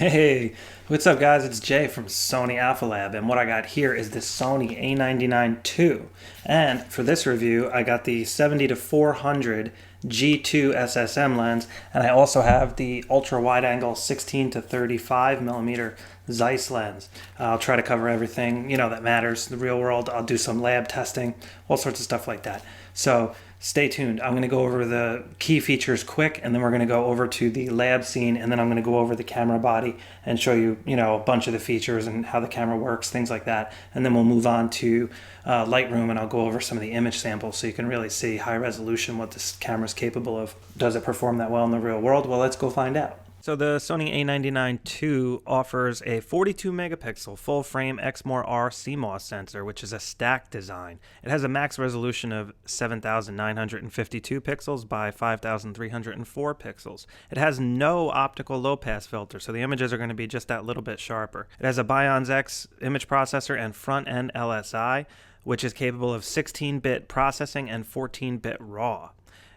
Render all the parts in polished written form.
Hey, what's up guys? It's Jay from Sony Alpha Lab, and what I got here is the Sony A99 II. And for this review, I got the 70 to 400 G2 SSM lens, and I also have the ultra wide angle 16 to 35 millimeter Zeiss lens. I'll try to cover everything, that matters, the real world. I'll do some lab testing, all sorts of stuff like that. So stay tuned. I'm going to go over the key features quick, and then we're going to go over to the lab scene, and then I'm going to go over the camera body and show you, a bunch of the features and how the camera works, things like that. And then we'll move on to Lightroom, and I'll go over some of the image samples so you can really see high resolution, what this camera is capable of. Does it perform that well in the real world? Well, let's go find out. So the Sony A99 II offers a 42 megapixel full frame Exmor-R CMOS sensor, which is a stack design. It has a max resolution of 7,952 pixels by 5,304 pixels. It has no optical low pass filter, so the images are going to be just that little bit sharper. It has a Bionz X image processor and front end LSI, which is capable of 16-bit processing and 14-bit RAW.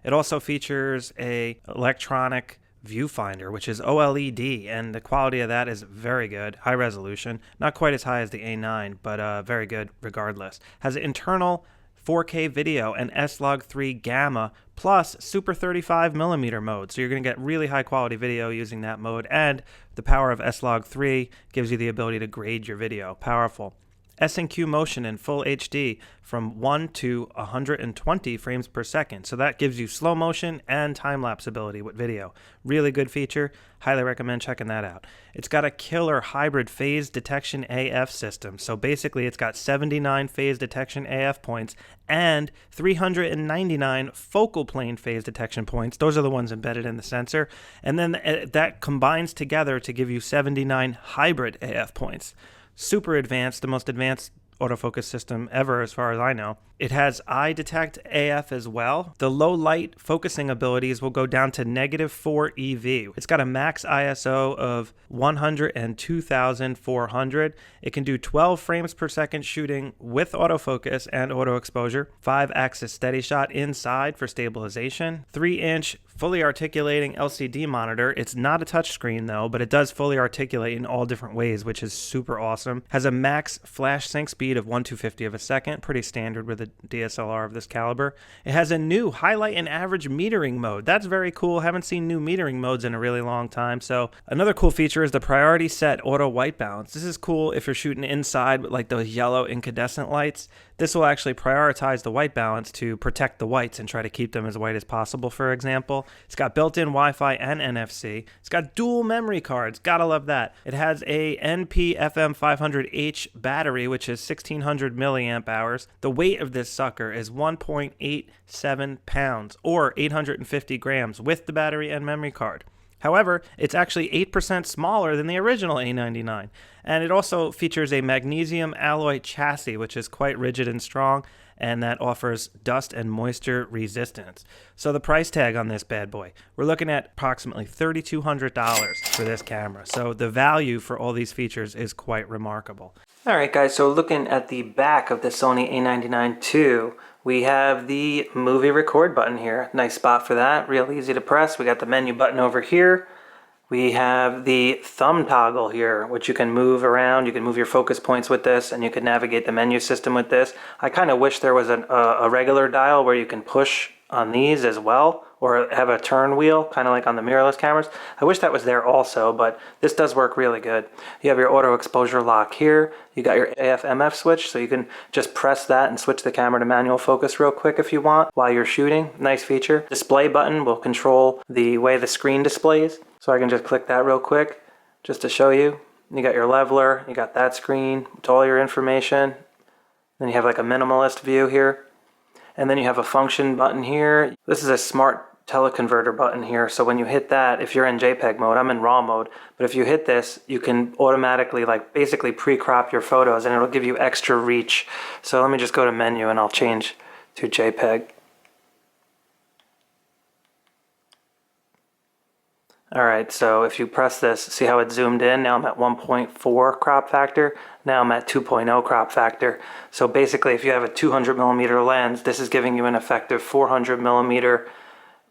It also features a electronic viewfinder, which is OLED, and the quality of that is very good, high resolution, not quite as high as the A9, but very good regardless. Has internal 4K video and S-Log3 Gamma plus Super 35mm mode, so you're going to get really high quality video using that mode, and the power of S-Log3 gives you the ability to grade your video. Powerful. S&Q motion in full HD from 1 to 120 frames per second. So that gives you slow motion and time-lapse ability with video. Really good feature. Highly recommend checking that out. It's got a killer hybrid phase detection AF system. So basically it's got 79 phase detection AF points and 399 focal plane phase detection points. Those are the ones embedded in the sensor. And then that combines together to give you 79 hybrid AF points. Super advanced, the most advanced autofocus system ever as far as I know. It has eye detect AF as well. The low light focusing abilities will go down to -4 EV. It's got a max ISO of 102,400. It can do 12 frames per second shooting with autofocus and auto exposure, 5-axis steady shot inside for stabilization, 3-inch fully articulating LCD monitor. It's not a touchscreen though, but it does fully articulate in all different ways, which is super awesome. Has a max flash sync speed of 1/250 of a second, pretty standard with a DSLR of this caliber. It has a new highlight and average metering mode. That's very cool. Haven't seen new metering modes in a really long time. So another cool feature is the priority set auto white balance. This is cool if you're shooting inside with like those yellow incandescent lights. This will actually prioritize the white balance to protect the whites and try to keep them as white as possible, for example. It's got built-in Wi-Fi and NFC. It's got dual memory cards. Gotta love that. It has a NP-FM500H battery, which is 1,600 milliamp hours. The weight of this sucker is 1.87 pounds or 850 grams with the battery and memory card. However, it's actually 8% smaller than the original A99. And it also features a magnesium alloy chassis, which is quite rigid and strong, and that offers dust and moisture resistance. So the price tag on this bad boy, we're looking at approximately $3,200 for this camera. So the value for all these features is quite remarkable. All right, guys, so looking at the back of the Sony A99 II, we have the movie record button here. Nice spot for that, real easy to press. We got the menu button over here. We have the thumb toggle here, which you can move around. You can move your focus points with this, and you can navigate the menu system with this. I kind of wish there was a regular dial where you can push on these as well, or have a turn wheel, kind of like on the mirrorless cameras. I wish that was there also, but this does work really good. You have your auto exposure lock here. You got your AF/MF switch, so you can just press that and switch the camera to manual focus real quick if you want while you're shooting. Nice feature. Display button will control the way the screen displays. So I can just click that real quick just to show you. You got your leveler, you got that screen with all your information. Then you have like a minimalist view here. And then you have a function button here. This is a smart teleconverter button here. So when you hit that, if you're in JPEG mode, I'm in RAW mode, but if you hit this, you can automatically like basically pre-crop your photos and it'll give you extra reach. So let me just go to menu and I'll change to JPEG. Alright, so if you press this, see how it zoomed in? Now I'm at 1.4 crop factor. Now I'm at 2.0 crop factor. So basically if you have a 200mm lens, this is giving you an effective 400mm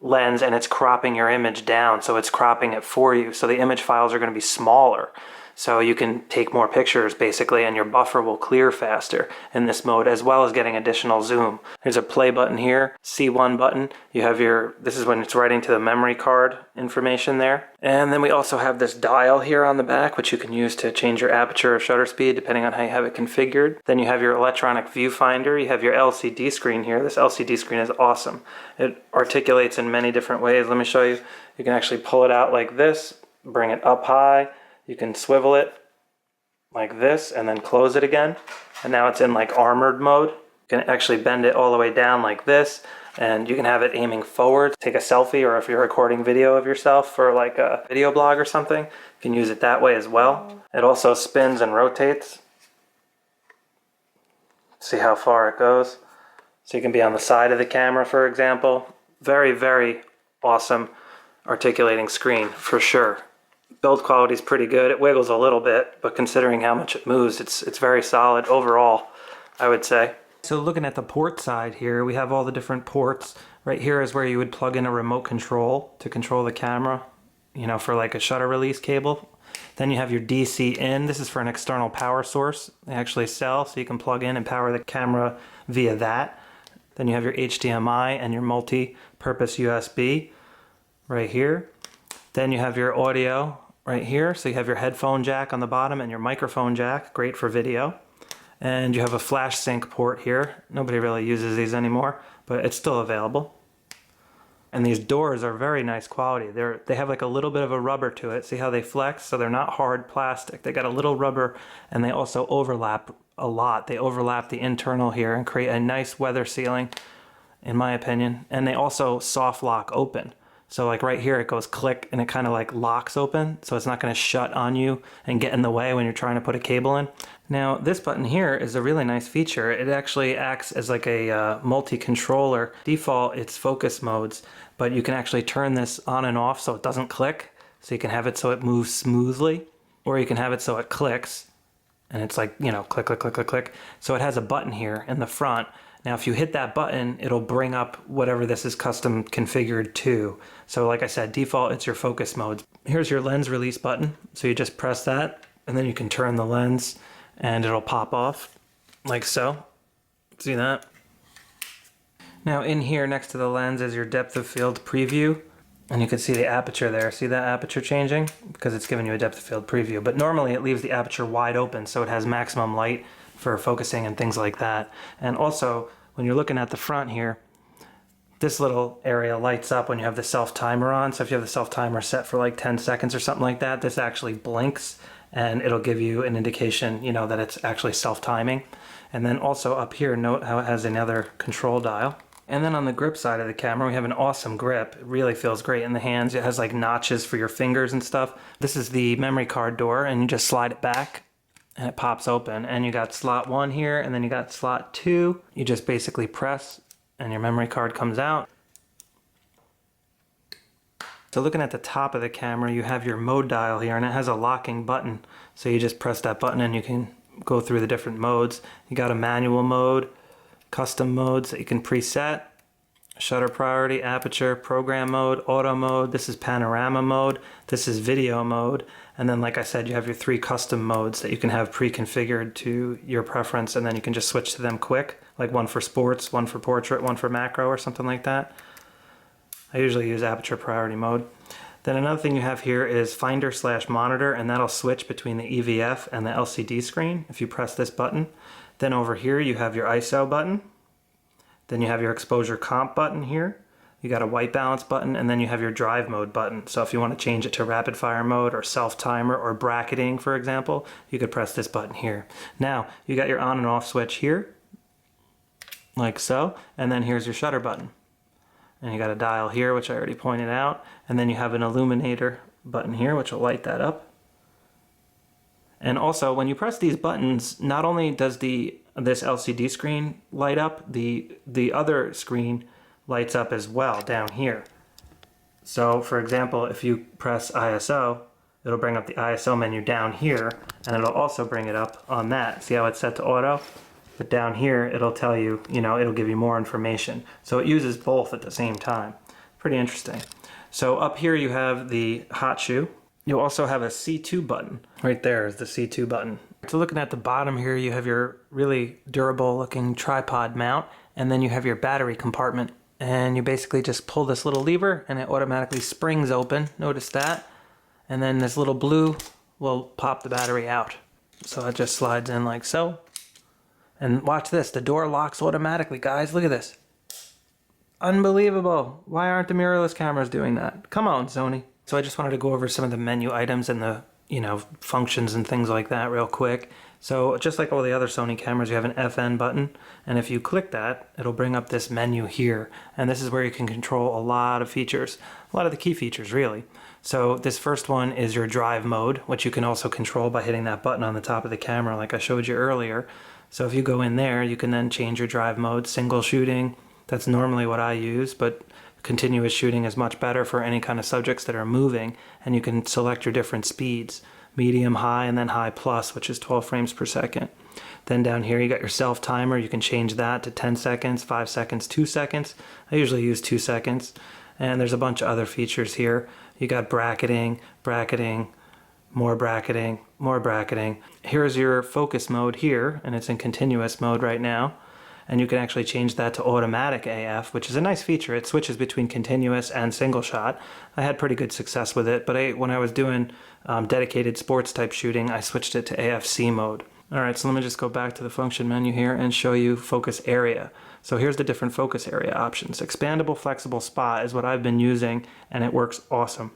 lens and it's cropping your image down, so it's cropping it for you. So the image files are going to be smaller. So you can take more pictures basically, and your buffer will clear faster in this mode, as well as getting additional zoom. There's a play button here, C1 button. You have this is when it's writing to the memory card information there. And then we also have this dial here on the back, which you can use to change your aperture or shutter speed depending on how you have it configured. Then you have your electronic viewfinder. You have your LCD screen here. This LCD screen is awesome. It articulates in many different ways. Let me show you. You can actually pull it out like this, bring it up high. You can swivel it like this and then close it again. And now it's in like armored mode. You can actually bend it all the way down like this, and you can have it aiming forward. Take a selfie, or if you're recording video of yourself for like a video blog or something, you can use it that way as well. It also spins and rotates. See how far it goes. So you can be on the side of the camera, for example. Very, very awesome articulating screen for sure. Build quality is pretty good. It wiggles a little bit, but considering how much it moves, it's very solid overall, I would say. So looking at the port side here, we have all the different ports. Right here is where you would plug in a remote control to control the camera, you know, for like a shutter release cable. Then you have your DC in. This is for an external power source they actually sell, so you can plug in and power the camera via that. Then you have your HDMI and your multi-purpose USB right here. Then you have your audio right here. So you have your headphone jack on the bottom and your microphone jack, great for video. And you have a flash sync port here. Nobody really uses these anymore, but it's still available. And these doors are very nice quality. They have like a little bit of a rubber to it. See how they flex? So they're not hard plastic. They got a little rubber, and they also overlap a lot. They overlap the internal here and create a nice weather sealing, in my opinion. And they also soft lock open. So like right here, it goes click and it kind of like locks open. So it's not going to shut on you and get in the way when you're trying to put a cable in. Now this button here is a really nice feature. It actually acts as like a multi-controller. Default, it's focus modes, but you can actually turn this on and off so it doesn't click. So you can have it so it moves smoothly, or you can have it so it clicks and it's like, you know, click, click, click, click, click. So it has a button here in the front. Now, if you hit that button, it'll bring up whatever this is custom configured to. So like I said, default, it's your focus modes. Here's your lens release button. So you just press that, and then you can turn the lens and it'll pop off like so. See that? Now in here next to the lens is your depth of field preview. And you can see the aperture there. See that aperture changing? Because it's giving you a depth of field preview. But normally it leaves the aperture wide open, so it has maximum light for focusing and things like that. And also, when you're looking at the front here, this little area lights up when you have the self-timer on. So if you have the self-timer set for like 10 seconds or something like that, this actually blinks and it'll give you an indication, you know, that it's actually self-timing. And then also up here, note how it has another control dial. And then on the grip side of the camera, we have an awesome grip. It really feels great in the hands. It has like notches for your fingers and stuff. This is the memory card door, and you just slide it back and it pops open. And you got slot 1 here, and then you got slot 2. You just basically press and your memory card comes out. So looking at the top of the camera, you have your mode dial here, and it has a locking button. So you just press that button and you can go through the different modes. You got a manual mode, custom modes that you can preset, shutter priority, aperture, program mode, auto mode. This is panorama mode. This is video mode. And then, like I said, you have your 3 custom modes that you can have pre-configured to your preference, and then you can just switch to them quick, like one for sports, one for portrait, one for macro, or something like that. I usually use aperture priority mode. Then another thing you have here is finder/monitor, and that'll switch between the EVF and the LCD screen if you press this button. Then over here you have your ISO button. Then you have your exposure comp button here. You got a white balance button, and then you have your drive mode button. So if you want to change it to rapid fire mode or self-timer or bracketing, for example, you could press this button here. Now, you got your on and off switch here, like so, and then here's your shutter button. And you got a dial here, which I already pointed out, and then you have an illuminator button here, which will light that up. And also, when you press these buttons, not only does this LCD screen light up, the other screen lights up as well down here. So, for example, if you press ISO, it'll bring up the ISO menu down here, and it'll also bring it up on that. See how it's set to auto? But down here, it'll tell you, you know, it'll give you more information. So it uses both at the same time. Pretty interesting. So up here you have the hot shoe. You'll also have a C2 button. Right there is the C2 button. So looking at the bottom here, you have your really durable looking tripod mount, and then you have your battery compartment. And you basically just pull this little lever and it automatically springs open. Notice that. And then this little blue will pop the battery out. So it just slides in like so. And watch this, the door locks automatically, guys. Look at this. Unbelievable. Why aren't the mirrorless cameras doing that? Come on, Sony. So I just wanted to go over some of the menu items and the, functions and things like that real quick. So just like all the other Sony cameras, you have an FN button, and if you click that, it'll bring up this menu here. And this is where you can control a lot of features, a lot of the key features really. So this first one is your drive mode, which you can also control by hitting that button on the top of the camera like I showed you earlier. So if you go in there, you can then change your drive mode, single shooting. That's normally what I use, but continuous shooting is much better for any kind of subjects that are moving, and you can select your different speeds, medium, high, and then high plus, which is 12 frames per second. Then down here you got your self timer. You can change that to 10 seconds, 5 seconds, 2 seconds. I usually use 2 seconds. And there's a bunch of other features here. You got bracketing, more bracketing, more bracketing. Here's your focus mode here, and it's in continuous mode right now. And you can actually change that to automatic AF, which is a nice feature. It switches between continuous and single shot. I had pretty good success with it, but when I was doing dedicated sports type shooting, I switched it to AFC mode. All right, so let me just go back to the function menu here and show you focus area. So here's the different focus area options. Expandable flexible spot is what I've been using, and it works awesome.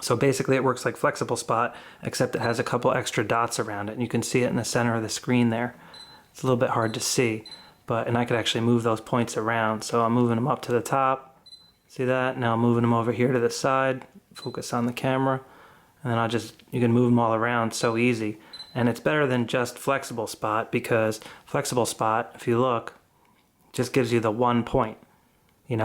So basically it works like flexible spot, except it has a couple extra dots around it, and you can see it in the center of the screen there. It's a little bit hard to see. And I could actually move those points around. So I'm moving them up to the top. See that? Now I'm moving them over here to the side. Focus on the camera. And then you can move them all around so easy. And it's better than just flexible spot, because flexible spot, if you look, just gives you the one point.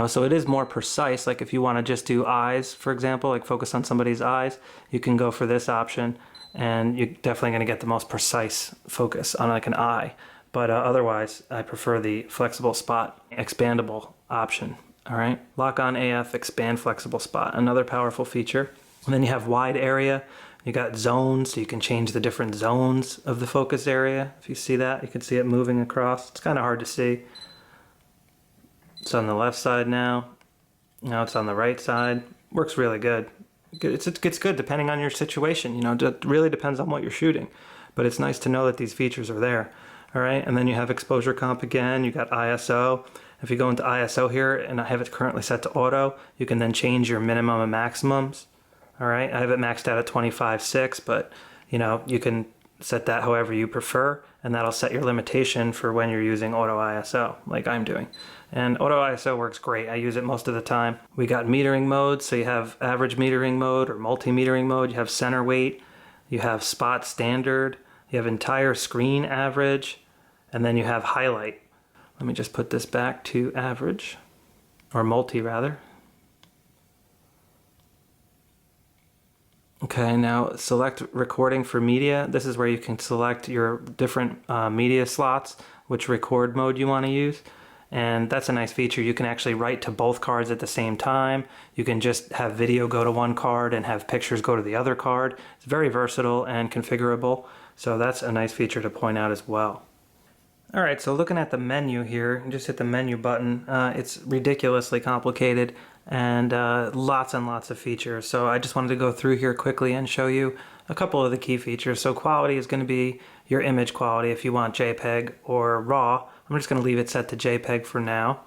So it is more precise. Like if you want to just do eyes, for example, like focus on somebody's eyes, you can go for this option, and you're definitely going to get the most precise focus on like an eye. But otherwise, I prefer the flexible spot, expandable option. All right, lock on AF, expand flexible spot, another powerful feature. And then you have wide area. You got zones, so you can change the different zones of the focus area. If you see that, you can see it moving across. It's kind of hard to see. It's on the left side now. Now it's on the right side. Works really good. It's good depending on your situation. It really depends on what you're shooting. But it's nice to know that these features are there. All right, and then you have exposure comp again. You got ISO. If you go into ISO here, and I have it currently set to auto, you can then change your minimum and maximums. All right, I have it maxed out at 25.6, but you can set that however you prefer, and that'll set your limitation for when you're using auto ISO, like I'm doing. And auto ISO works great. I use it most of the time. We got metering mode, so you have average metering mode or multi-metering mode. You have center weight. You have spot standard. You have entire screen average. And then you have highlight. Let me just put this back to average, or multi rather. Okay, now select recording for media. This is where you can select your different media slots, which record mode you want to use. And that's a nice feature. You can actually write to both cards at the same time. You can just have video go to one card and have pictures go to the other card. It's very versatile and configurable. So that's a nice feature to point out as well. All right, so looking at the menu here, just hit the menu button. It's ridiculously complicated and lots and lots of features. So I just wanted to go through here quickly and show you a couple of the key features. So quality is going to be your image quality if you want JPEG or RAW. I'm just going to leave it set to JPEG for now.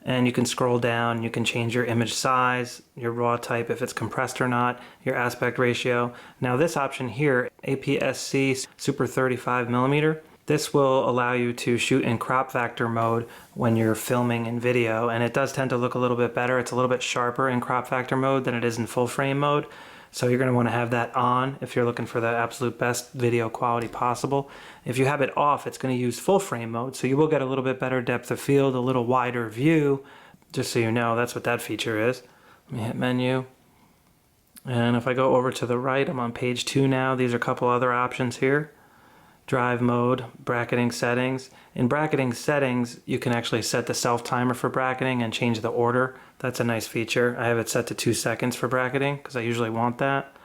And you can scroll down, you can change your image size, your RAW type, if it's compressed or not, your aspect ratio. Now this option here, APS-C Super 35mm, this will allow you to shoot in crop factor mode when you're filming in video, and it does tend to look a little bit better. It's a little bit sharper in crop factor mode than it is in full frame mode. So you're going to want to have that on if you're looking for the absolute best video quality possible. If you have it off, it's going to use full frame mode, so you will get a little bit better depth of field, a little wider view. Just so you know, that's what that feature is. Let me hit menu. And if I go over to the right, I'm on page 2 now. These are a couple other options here. drive mode, bracketing settings. In bracketing settings, you can actually set the self timer for bracketing and change the order. That's a nice feature. I have it set to 2 seconds for bracketing because I usually want that.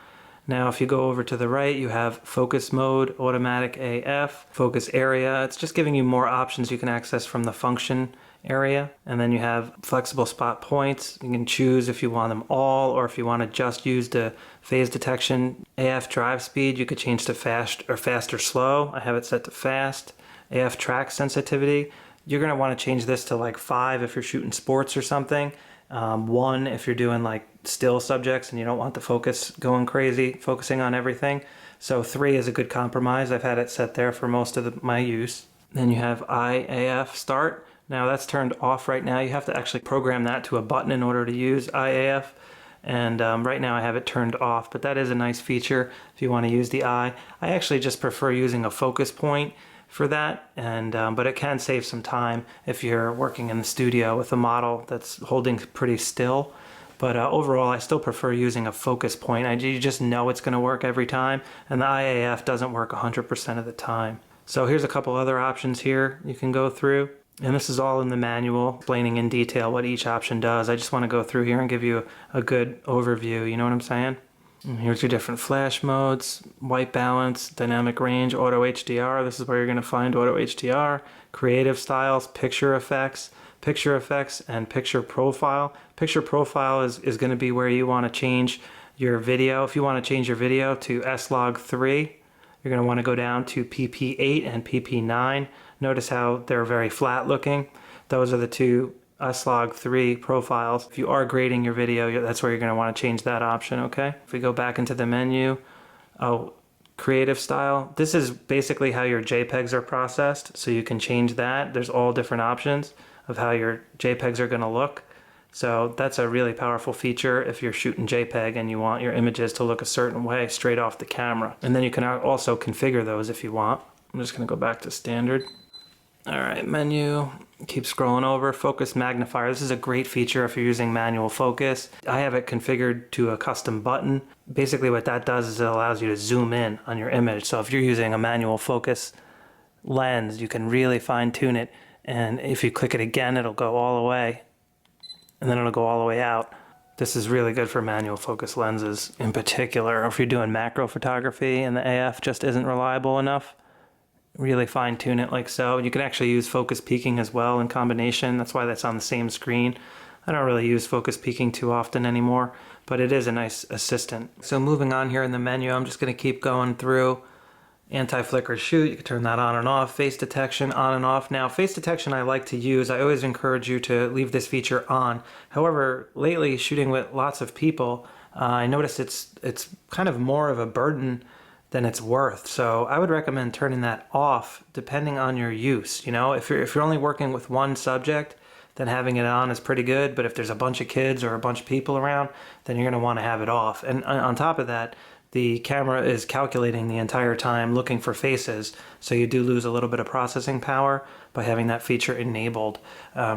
Now if you go over to the right, you have focus mode, automatic AF, focus area. It's just giving you more options you can access from the function area. And then you have flexible spot points. You can choose if you want them all or if you want to just use the phase detection. AF drive speed, you could change to fast or slow. I have it set to fast. AF track sensitivity, you're going to want to change this to like 5 if you're shooting sports or something. 1 if you're doing like still subjects and you don't want the focus going crazy, focusing on everything. So 3 is a good compromise. I've had it set there for most of my use. Then you have IAF start. Now that's turned off right now. You have to actually program that to a button in order to use IAF. And right now I have it turned off, but that is a nice feature if you want to use the eye. I actually just prefer using a focus point for that, and but it can save some time if you're working in the studio with a model that's holding pretty still. But overall, I still prefer using a focus point. You just know it's going to work every time, and the IAF doesn't work 100% of the time. So here's a couple other options here you can go through. And this is all in the manual, explaining in detail what each option does. I just want to go through here and give you a good overview, you know what I'm saying? And here's your different flash modes, white balance, dynamic range, auto HDR. This is where you're going to find auto HDR, creative styles, picture effects, and picture profile. Picture profile is going to be where you want to change your video. If you want to change your video to S-Log3, you're going to want to go down to PP8 and PP9. Notice how they're very flat looking. Those are the two S-Log3 profiles. If you are grading your video, that's where you're going to want to change that option, okay? If we go back into the menu, creative style. This is basically how your JPEGs are processed, so you can change that. There's all different options of how your JPEGs are going to look. So that's a really powerful feature if you're shooting JPEG and you want your images to look a certain way straight off the camera. And then you can also configure those if you want. I'm just going to go back to standard. All right, menu, keep scrolling over, focus magnifier. This is a great feature if you're using manual focus. I have it configured to a custom button. Basically what that does is it allows you to zoom in on your image. So if you're using a manual focus lens, you can really fine tune it. And if you click it again, it'll go all the way. And then it'll go all the way out. This is really good for manual focus lenses in particular. Or if you're doing macro photography and the AF just isn't reliable enough, really fine tune it like so. You can actually use focus peaking as well in combination. That's why that's on the same screen. I don't really use focus peaking too often anymore, but it is a nice assistant. So moving on here in the menu, I'm just going to keep going through. Anti-flicker shoot, you can turn that on and off. Face detection, on and off. Now, face detection I like to use. I always encourage you to leave this feature on. However, lately, shooting with lots of people, I noticed it's kind of more of a burden than it's worth. So I would recommend turning that off depending on your use. You know, if you're only working with one subject, then having it on is pretty good. But if there's a bunch of kids or a bunch of people around, then you're going to want to have it off. And on top of that, the camera is calculating the entire time looking for faces, so you do lose a little bit of processing power by having that feature enabled.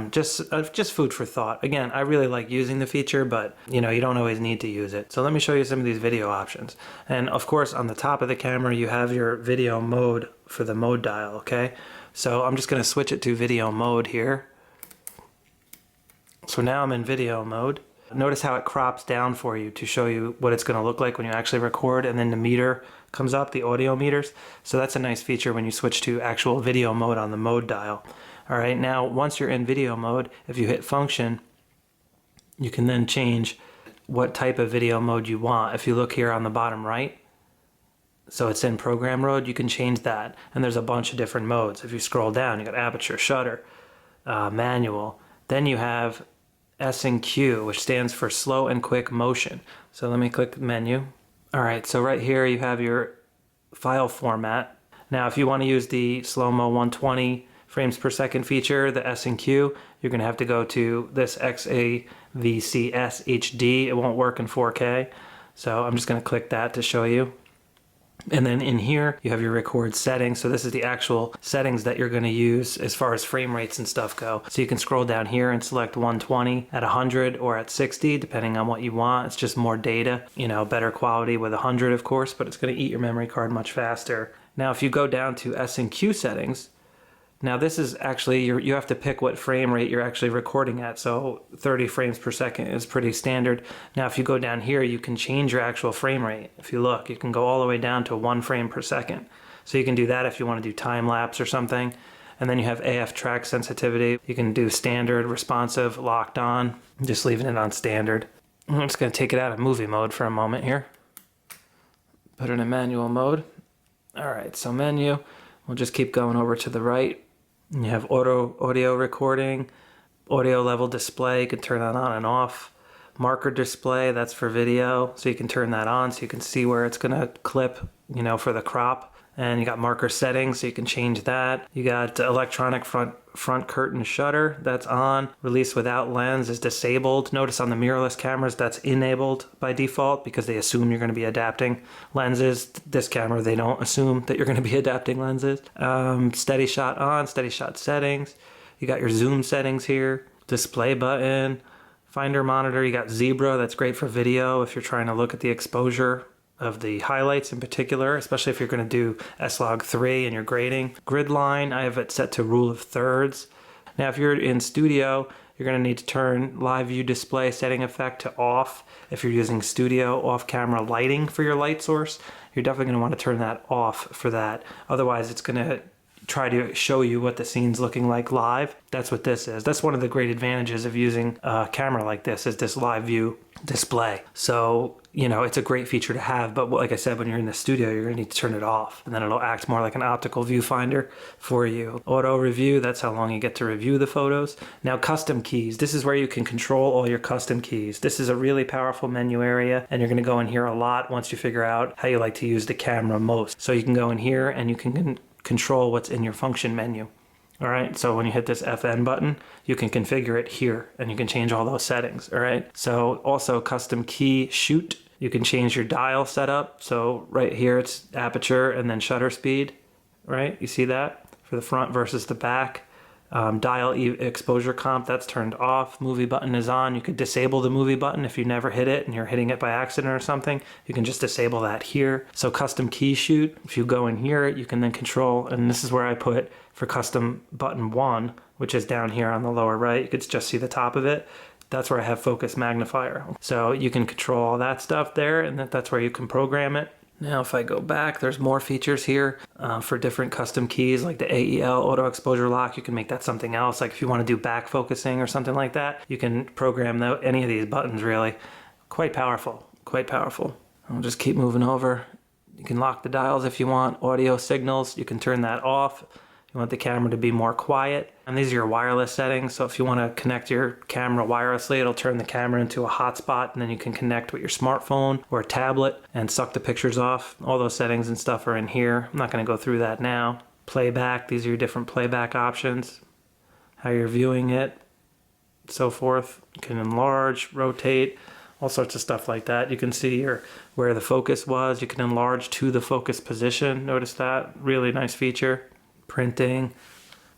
Just food for thought. Again, I really like using the feature, but you don't always need to use it. So let me show you some of these video options. And of course, on the top of the camera, you have your video mode for the mode dial, okay? So I'm just going to switch it to video mode here. So now I'm in video mode. Notice how it crops down for you to show you what it's going to look like when you actually record, and then the meter comes up, the audio meters. So that's a nice feature when you switch to actual video mode on the mode dial. All right, now once you're in video mode, if you hit function, you can then change what type of video mode you want. If you look here on the bottom right, so it's in program mode, you can change that. And there's a bunch of different modes. If you scroll down, you got aperture, shutter, manual. Then you have S&Q, which stands for slow and quick motion. So let me click menu. All right, so right here you have your file format. Now if you want to use the slow-mo 120 frames per second feature, the S&Q, you're going to have to go to this XAVCS HD. It won't work in 4K. So I'm just going to click that to show you. And then in here, you have your record settings. So this is the actual settings that you're going to use as far as frame rates and stuff go. So you can scroll down here and select 120 at 100 or at 60, depending on what you want. It's just more data, you know, better quality with 100, of course, but it's going to eat your memory card much faster. Now, if you go down to S and Q settings, now this is actually, you have to pick what frame rate you're actually recording at. So 30 frames per second is pretty standard. Now if you go down here, you can change your actual frame rate. If you look, you can go all the way down to 1 frame per second. So you can do that if you want to do time lapse or something. And then you have AF track sensitivity. You can do standard, responsive, locked on, just leaving it on standard. I'm just going to take it out of movie mode for a moment here. Put it in manual mode. All right, so menu. We'll just keep going over to the right. You have audio recording, audio level display, you can turn that on and off. Marker display, that's for video, so you can turn that on so you can see where it's gonna clip, you know, for the crop. And you got marker settings, so you can change that. You got electronic front curtain shutter, that's on. Release without lens is disabled. Notice on the mirrorless cameras that's enabled by default because they assume you're going to be adapting lenses. This camera, they don't assume that you're going to be adapting lenses. Steady shot on, steady shot settings. You got your zoom settings here. Display button, finder monitor. You got zebra, that's great for video if you're trying to look at the exposure of the highlights in particular, especially if you're going to do S-Log3 and you're grading. Grid line, I have it set to rule of thirds. Now if you're in studio, you're going to need to turn live view display setting effect to off. If you're using studio off-camera lighting for your light source, you're definitely going to want to turn that off for that. Otherwise it's going to try to show you what the scene's looking like live. That's what this is. That's one of the great advantages of using a camera like this, is this live view display. So, you know, it's a great feature to have, but like I said, when you're in the studio, you're gonna need to turn it off, and then it'll act more like an optical viewfinder for you. Auto review, that's how long you get to review the photos. Now, custom keys, this is where you can control all your custom keys. This is a really powerful menu area, and you're gonna go in here a lot once you figure out how you like to use the camera most. So you can go in here and you can control what's in your function menu. All right, so when you hit this FN button, you can configure it here and you can change all those settings. All right, so also custom key shoot. You can change your dial setup. So right here, it's aperture and then shutter speed, right? You see that for the front versus the back. Dial exposure comp, that's turned off. Movie button is on. You could disable the movie button if you never hit it and you're hitting it by accident or something. You can just disable that here. So custom key shoot, if you go in here, you can then control, and this is where I put for custom button 1, which is down here on the lower right. You could just see the top of it. That's where I have focus magnifier. So you can control all that stuff there, and that's where you can program it. Now if I go back, there's more features here for different custom keys, like the AEL auto exposure lock. You can make that something else. Like if you want to do back focusing or something like that, you can program any of these buttons really. Quite powerful, quite powerful. I'll just keep moving over. You can lock the dials if you want. Audio signals, you can turn that off. You want the camera to be more quiet. And these are your wireless settings. So if you want to connect your camera wirelessly, it'll turn the camera into a hotspot, and then you can connect with your smartphone or a tablet and suck the pictures off. All those settings and stuff are in here. I'm not going to go through that now. Playback, these are your different playback options. How you're viewing it, so forth. You can enlarge, rotate, all sorts of stuff like that. You can see where the focus was. You can enlarge to the focus position. Notice that, really nice feature. Printing.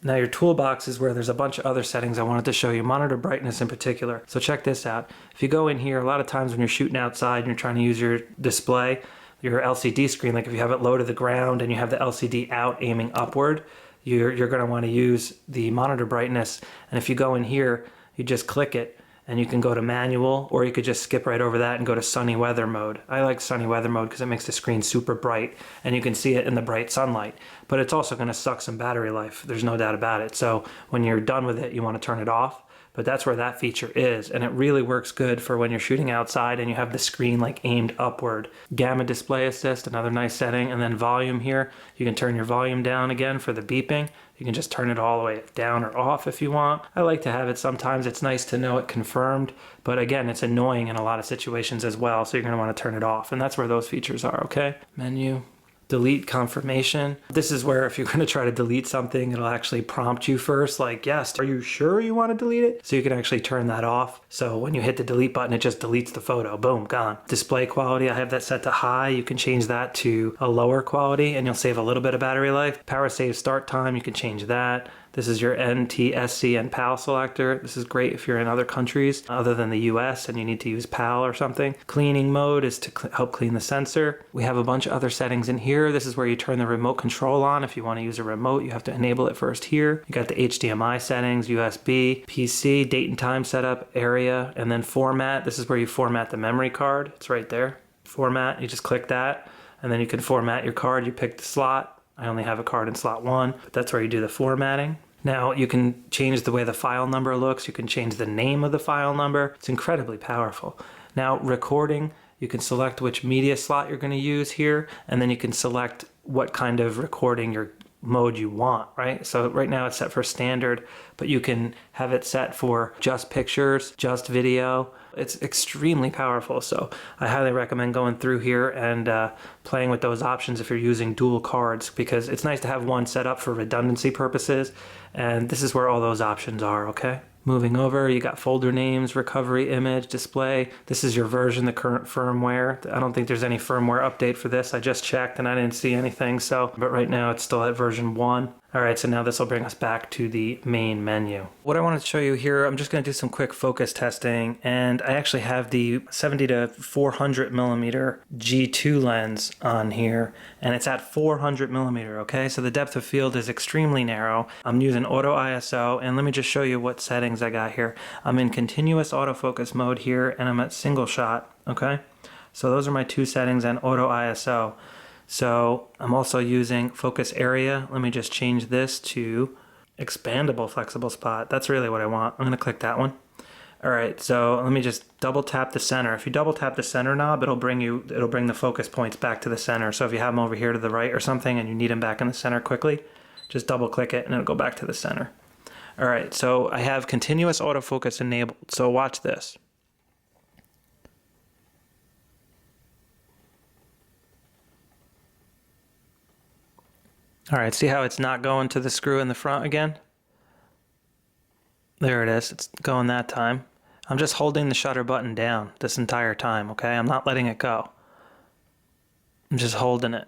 Now your toolbox is where there's a bunch of other settings I wanted to show you, monitor brightness in particular. So check this out. If you go in here, a lot of times when you're shooting outside and you're trying to use your display, your LCD screen, like if you have it low to the ground and you have the LCD out aiming upward, you're going to want to use the monitor brightness. And if you go in here, you just click it, and you can go to manual, or you could just skip right over that and go to sunny weather mode. I like sunny weather mode because it makes the screen super bright and you can see it in the bright sunlight, but it's also going to suck some battery life. There's no doubt about it. So when you're done with it, you want to turn it off, but that's where that feature is. And it really works good for when you're shooting outside and you have the screen like aimed upward. Gamma display assist, another nice setting. And then volume here, you can turn your volume down again for the beeping. You can just turn it all the way down or off if you want. I like to have it sometimes. It's nice to know it confirmed, but again, it's annoying in a lot of situations as well. So you're going to want to turn it off, and that's where those features are, okay? Menu. delete confirmation. This is where if you're going to try to delete something, it'll actually prompt you first, like, yes, are you sure you want to delete it? So you can actually turn that off. So when you hit the delete button, it just deletes the photo. Boom, gone. Display quality, I have that set to high. You can change that to a lower quality and you'll save a little bit of battery life. Power save start time, you can change that. This is your NTSC and PAL selector. This is great if you're in other countries other than the US and you need to use PAL or something. Cleaning mode is to help clean the sensor. We have a bunch of other settings in here. This is where you turn the remote control on. If you want to use a remote, you have to enable it first here. You got the HDMI settings, USB, PC, date and time setup, area, and then format. This is where you format the memory card. It's right there. Format, you just click that, and then you can format your card. You pick the slot. I only have a card in slot 1, but that's where you do the formatting. Now you can change the way the file number looks. You can change the name of the file number. It's incredibly powerful. Now recording, you can select which media slot you're going to use here, and then you can select what kind of recording mode you want, right? So right now it's set for standard, but you can have it set for just pictures, just video. It's extremely powerful. So I highly recommend going through here and playing with those options if you're using dual cards, because it's nice to have one set up for redundancy purposes. And this is where all those options are, okay? Moving over, you got folder names, recovery, image, display. This is your version, the current firmware. I don't think there's any firmware update for this. I just checked and I didn't see anything. But right now it's still at version 1. All right, so now this will bring us back to the main menu. What I wanted to show you here, I'm just gonna do some quick focus testing, and I actually have the 70 to 400 millimeter G2 lens on here, and it's at 400 millimeter, okay? So the depth of field is extremely narrow. I'm using auto ISO, and let me just show you what settings I got here. I'm in continuous autofocus mode here, and I'm at single shot, okay? So those are my 2 settings and auto ISO. So I'm also using focus area. Let me just change this to expandable flexible spot. That's really what I want. I'm going to click that one. All right, so let me just double tap the center. If you double tap the center knob, it'll bring the focus points back to the center. So if you have them over here to the right or something and you need them back in the center quickly, just double click it and it'll go back to the center. All right, so I have continuous autofocus enabled. So watch this. All right, see how it's not going to the screw in the front again? There it is, it's going that time. I'm just holding the shutter button down this entire time, okay? I'm not letting it go. I'm just holding it.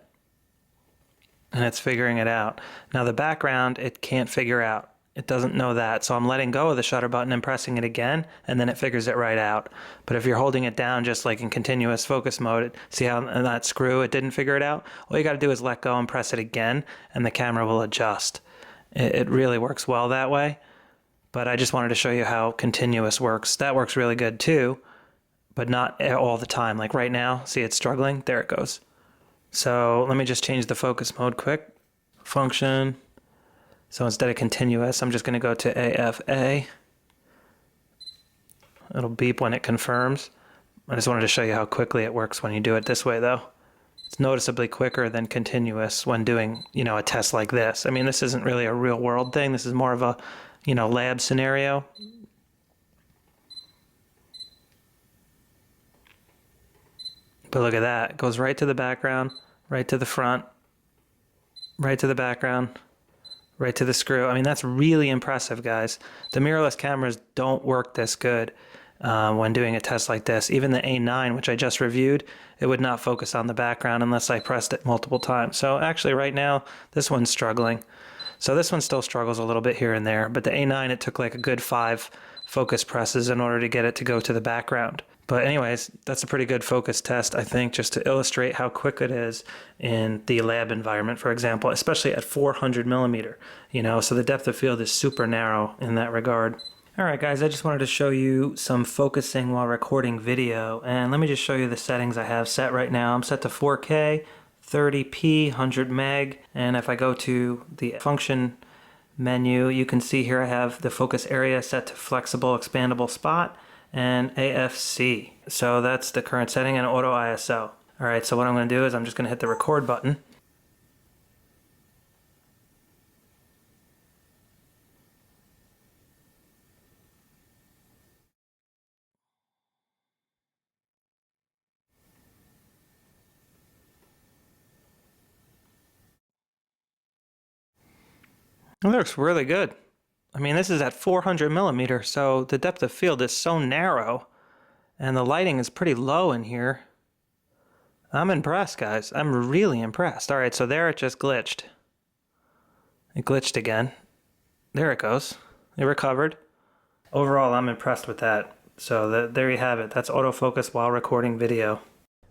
And it's figuring it out. Now the background, it can't figure out. It doesn't know that, so I'm letting go of the shutter button and pressing it again, and then it figures it right out. But if you're holding it down just like in continuous focus mode, see how in that screw it didn't figure it out? All you gotta do is let go and press it again, and the camera will adjust. It really works well that way, but I just wanted to show you how continuous works. That works really good too, but not all the time. Like right now, see it's struggling? There it goes. So let me just change the focus mode quick. Function. So instead of continuous, I'm just going to go to AFA. It'll beep when it confirms. I just wanted to show you how quickly it works when you do it this way though. It's noticeably quicker than continuous when doing, a test like this. I mean, this isn't really a real world thing. This is more of a, lab scenario. But look at that. It goes right to the background, right to the front, right to the background, right to the screw. I mean, that's really impressive, guys. The mirrorless cameras don't work this good when doing a test like this. Even the A9, which I just reviewed, it would not focus on the background unless I pressed it multiple times. So actually right now, this one's struggling. So this one still struggles a little bit here and there, but the A9, it took like a good 5 focus presses in order to get it to go to the background. But anyways, that's a pretty good focus test, I think, just to illustrate how quick it is in the lab environment, for example, especially at 400 millimeter, so the depth of field is super narrow in that regard. All right, guys, I just wanted to show you some focusing while recording video, and let me just show you the settings I have set right now. I'm set to 4K, 30p, 100 meg, and if I go to the function menu, you can see here I have the focus area set to flexible expandable spot and AFC. So that's the current setting and auto ISO. All right, so what I'm going to do is I'm just going to hit the record button. It looks really good. I mean, this is at 400 millimeter, so the depth of field is so narrow, and the lighting is pretty low in here. I'm impressed, guys. I'm really impressed. All right, so there it just glitched. It glitched again. There it goes. It recovered. Overall, I'm impressed with that. So there you have it. That's autofocus while recording video.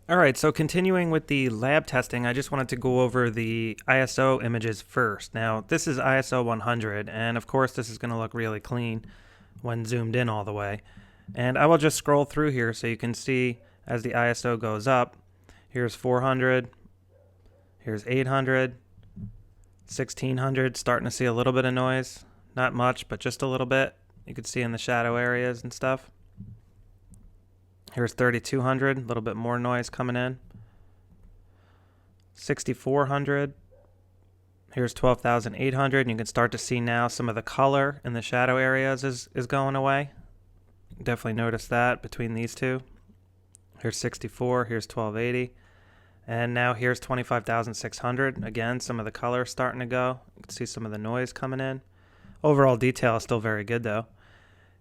All right, so continuing with the lab testing, I just wanted to go over the ISO images first. Now, this is ISO 100, and of course this is going to look really clean when zoomed in all the way. And I will just scroll through here so you can see as the ISO goes up. Here's 400, here's 800, 1600, starting to see a little bit of noise. Not much, but just a little bit. You can see in the shadow areas and stuff. Here's 3200, a little bit more noise coming in. 6400. Here's 12,800, and you can start to see now some of the color in the shadow areas is going away. Definitely notice that between these two. Here's 64, here's 1280. And now here's 25,600. Again, some of the color starting to go. You can see some of the noise coming in. Overall detail is still very good though.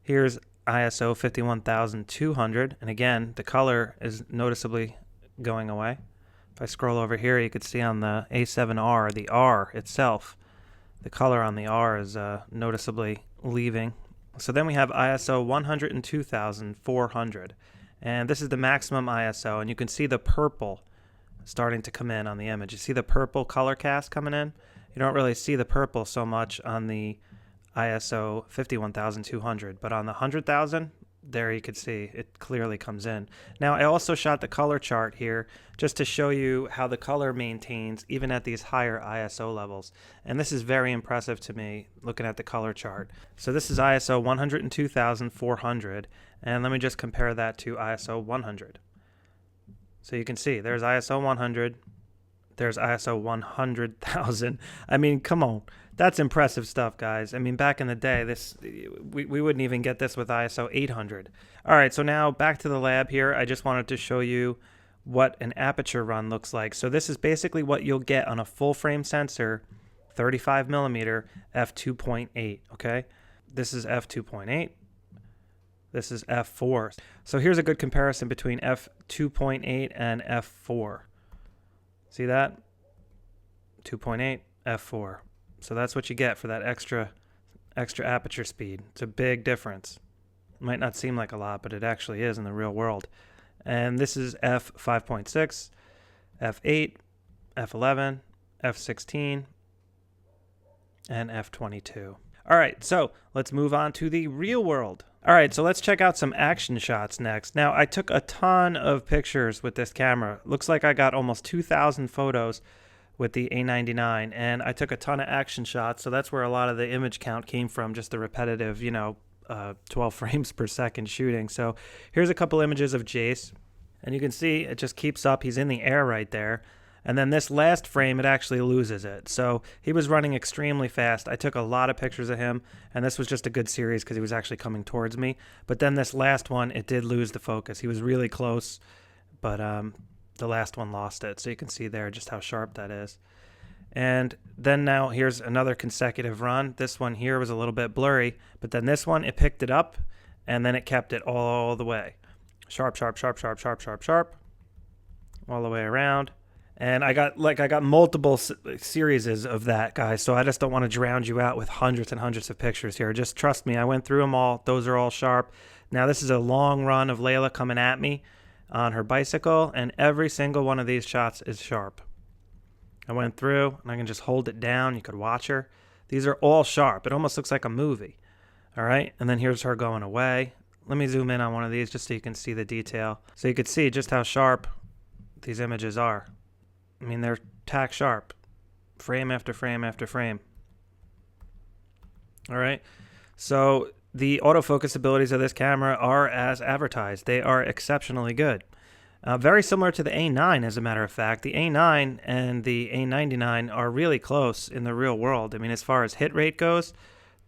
Here's ISO 51,200, and again the color is noticeably going away. If I scroll over here, you could see on the A7R, the R itself, the color on the R is noticeably leaving. So then we have ISO 102,400, and this is the maximum ISO, and you can see the purple starting to come in on the image. You see the purple color cast coming in? You don't really see the purple so much on the ISO 51,200, but on the 100,000, there you can see it clearly comes in. Now, I also shot the color chart here just to show you how the color maintains even at these higher ISO levels. And this is very impressive to me looking at the color chart. So this is ISO 102,400, and let me just compare that to ISO 100. So you can see there's ISO 100, there's ISO 100,000. I mean, come on. That's impressive stuff, guys. I mean, back in the day, we wouldn't even get this with ISO 800. All right, so now back to the lab here. I just wanted to show you what an aperture run looks like. So this is basically what you'll get on a full frame sensor, 35 millimeter f2.8, okay? This is f2.8. This is f4. So here's a good comparison between f2.8 and f4. See that? 2.8, f4. So that's what you get for that extra aperture speed. It's a big difference. It might not seem like a lot, but it actually is in the real world. And this is f5.6, f8, f11, f16, and f22. All right, so let's move on to the real world. All right, so let's check out some action shots next. Now, I took a ton of pictures with this camera. Looks like I got almost 2,000 photos with the A99, and I took a ton of action shots, so that's where a lot of the image count came from, just the repetitive, 12 frames per second shooting. So here's a couple images of Jace, and you can see it just keeps up. He's in the air right there. And then this last frame, it actually loses it. So he was running extremely fast. I took a lot of pictures of him, and this was just a good series because he was actually coming towards me. But then this last one, it did lose the focus. He was really close, but the last one lost it. So you can see there just how sharp that is. And then now here's another consecutive run. This one here was a little bit blurry, but then this one, it picked it up, and then it kept it all the way. Sharp, sharp, sharp, sharp, sharp, sharp, sharp, all the way around. And I got multiple series of that, guys, so I just don't want to drown you out with hundreds and hundreds of pictures here. Just trust me, I went through them all. Those are all sharp. Now this is a long run of Layla coming at me on her bicycle, and every single one of these shots is sharp. I went through, and I can just hold it down. You could watch her. These are all sharp. It almost looks like a movie. All right, and then here's her going away. Let me zoom in on one of these just so you can see the detail. So you can see just how sharp these images are. I mean, they're tack sharp, frame after frame after frame. All right, so the autofocus abilities of this camera are as advertised. They are exceptionally good. Very similar to the A9, as a matter of fact. The A9 and the A99 are really close in the real world. I mean, as far as hit rate goes,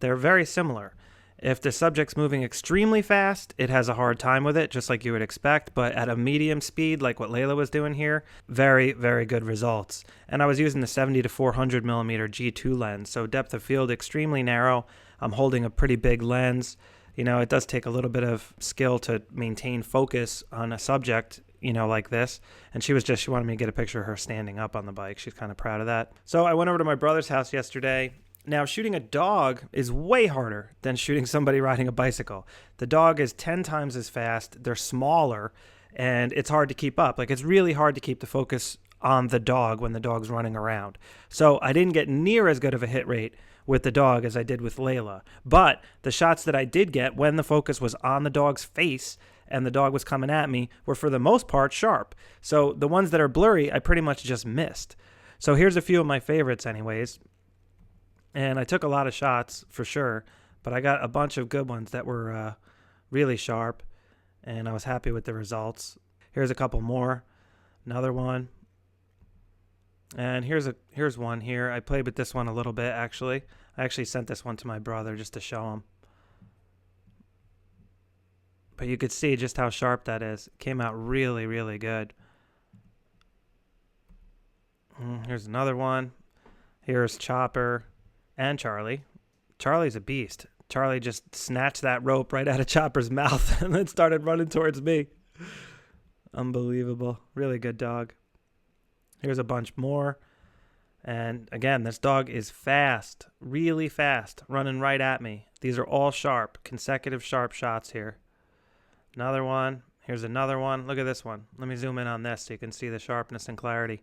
they're very similar. If the subject's moving extremely fast, it has a hard time with it, just like you would expect. But at a medium speed, like what Layla was doing here, very, very good results. And I was using the 70 to 400 millimeter G2 lens, so depth of field extremely narrow. I'm holding a pretty big lens. You know, it does take a little bit of skill to maintain focus on a subject, you know, like this. And she wanted me to get a picture of her standing up on the bike. She's kind of proud of that. So I went over to my brother's house yesterday. Now, shooting a dog is way harder than shooting somebody riding a bicycle. The dog is 10 times as fast, they're smaller, and it's hard to keep up. Like, it's really hard to keep the focus on the dog when the dog's running around. So I didn't get near as good of a hit rate with the dog as I did with Layla. But the shots that I did get when the focus was on the dog's face and the dog was coming at me were for the most part sharp. So the ones that are blurry, I pretty much just missed. So here's a few of my favorites anyways. And I took a lot of shots for sure, but I got a bunch of good ones that were really sharp, and I was happy with the results. Here's a couple more. Another one. And here's one here. I played with this one a little bit, actually. I actually sent this one to my brother just to show him. But you could see just how sharp that is. It came out really, really good. Here's another one. Here's Chopper and Charlie. Charlie's a beast. Charlie just snatched that rope right out of Chopper's mouth and then started running towards me. Unbelievable. Really good dog. Here's a bunch more. And again, this dog is fast, really fast, running right at me. These are all sharp, consecutive sharp shots here. Another one. Here's another one. Look at this one. Let me zoom in on this so you can see the sharpness and clarity.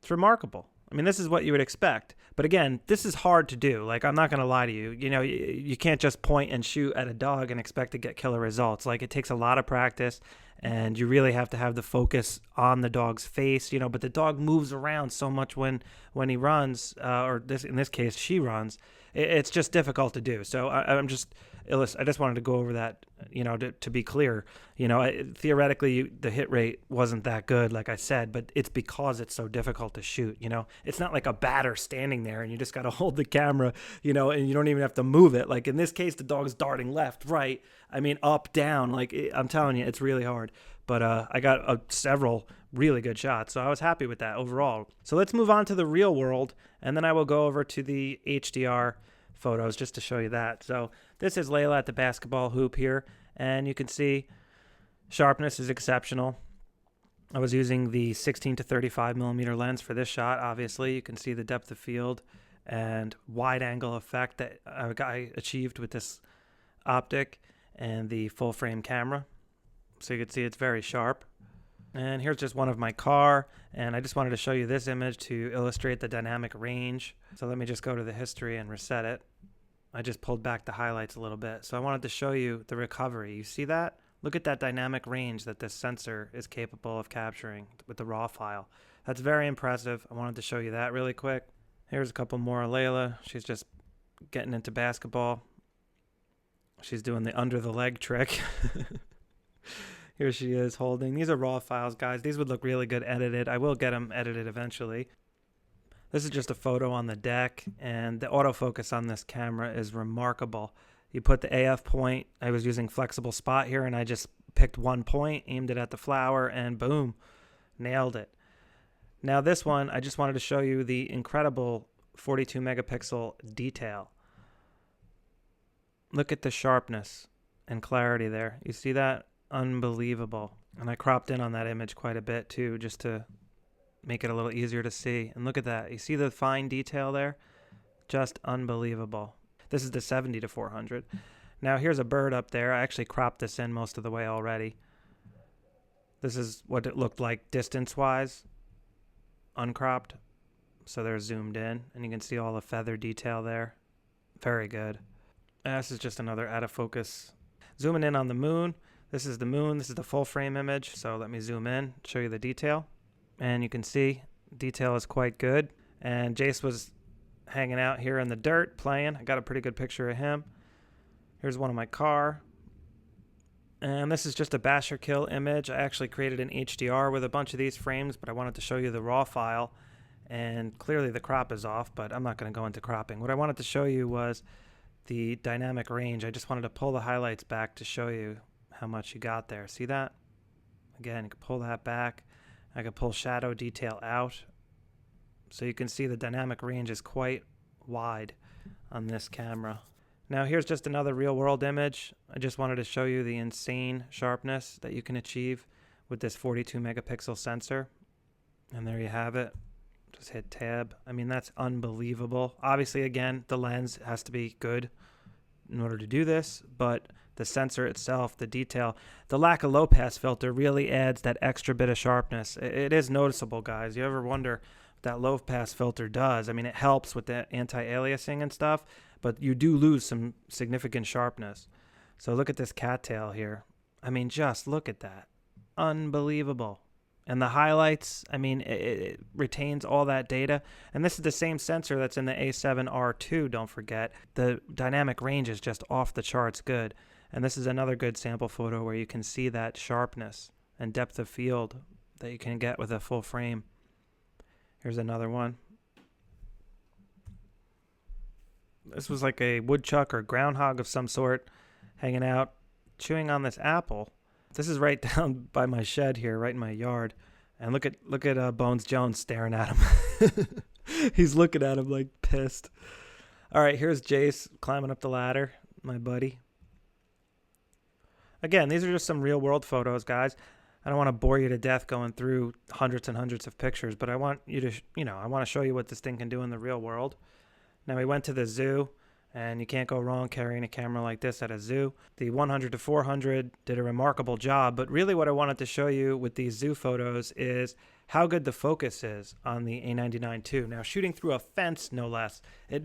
It's remarkable. I mean, this is what you would expect. But again, this is hard to do. Like, I'm not going to lie to you. You know, you can't just point and shoot at a dog and expect to get killer results. Like, it takes a lot of practice, and you really have to have the focus on the dog's face, you know, but the dog moves around so much when he runs, in this case, she runs. It's just difficult to do. So I just wanted to go over that, you know, to be clear. You know, theoretically, the hit rate wasn't that good, like I said, but it's because it's so difficult to shoot, you know. It's not like a batter standing there and you just got to hold the camera, you know, and you don't even have to move it. Like in this case, the dog's darting left, right, I mean, up, down. Like, I'm telling you, it's really hard. But I got several really good shots, so I was happy with that overall. So let's move on to the real world, and then I will go over to the HDR photos just to show you that. So this is Layla at the basketball hoop here, and you can see sharpness is exceptional. I was using the 16 to 35 millimeter lens for this shot. Obviously, you can see the depth of field and wide angle effect that I achieved with this optic and the full frame camera. So you can see it's very sharp. And here's just one of my car, and I just wanted to show you this image to illustrate the dynamic range. So let me just go to the history and reset it. I just pulled back the highlights a little bit. So I wanted to show you the recovery. You see that? Look at that dynamic range that this sensor is capable of capturing with the raw file. That's very impressive. I wanted to show you that really quick. Here's a couple more of Layla. She's just getting into basketball. She's doing the under the leg trick. Here she is holding. These are raw files, guys. These would look really good edited. I will get them edited eventually. This is just a photo on the deck, and the autofocus on this camera is remarkable. You put the AF point. I was using flexible spot here, and I just picked one point, aimed it at the flower, and boom, nailed it. Now this one, I just wanted to show you the incredible 42 megapixel detail. Look at the sharpness and clarity there. You see that? Unbelievable. And I cropped in on that image quite a bit too, just to make it a little easier to see. And look at that. You see the fine detail there? Just unbelievable. This is the 70 to 400. Now here's a bird up there. I actually cropped this in most of the way already. This is what it looked like distance-wise, uncropped. So they're zoomed in, and you can see all the feather detail there. Very good. And this is just another out of focus. Zooming in on the moon. This is the moon. This is the full frame image. So let me zoom in, show you the detail. And you can see detail is quite good. And Jace was hanging out here in the dirt playing. I got a pretty good picture of him. Here's one of my car. And this is just a basher kill image. I actually created an HDR with a bunch of these frames, but I wanted to show you the raw file. And clearly the crop is off, but I'm not going to go into cropping. What I wanted to show you was the dynamic range. I just wanted to pull the highlights back to show you how much you got there. See that? Again, you can pull that back. I can pull shadow detail out. So you can see the dynamic range is quite wide on this camera. Now here's just another real world image. I just wanted to show you the insane sharpness that you can achieve with this 42 megapixel sensor. And there you have it. Just hit tab. I mean, that's unbelievable. Obviously, again, the lens has to be good in order to do this, but the sensor itself, the detail, the lack of low pass filter really adds that extra bit of sharpness. It is noticeable, guys. You ever wonder what that low pass filter does? I mean, it helps with the anti-aliasing and stuff, but you do lose some significant sharpness. So look at this cattail here. I mean, just look at that. Unbelievable. And the highlights, I mean, it retains all that data. And this is the same sensor that's in the A7R2, don't forget. The dynamic range is just off the charts good. And this is another good sample photo where you can see that sharpness and depth of field that you can get with a full frame. Here's another one. This was like a woodchuck or groundhog of some sort hanging out, chewing on this apple. This is right down by my shed here, right in my yard. And look at Bones Jones staring at him. He's looking at him like pissed. All right, here's Jace climbing up the ladder, my buddy. Again, these are just some real world photos, guys. I don't want to bore you to death going through hundreds and hundreds of pictures, but I want you to, I want to show you what this thing can do in the real world. Now, we went to the zoo. And you can't go wrong carrying a camera like this at a zoo. The 100 to 400 did a remarkable job, but really what I wanted to show you with these zoo photos is how good the focus is on the A99 II. Now, shooting through a fence, no less, it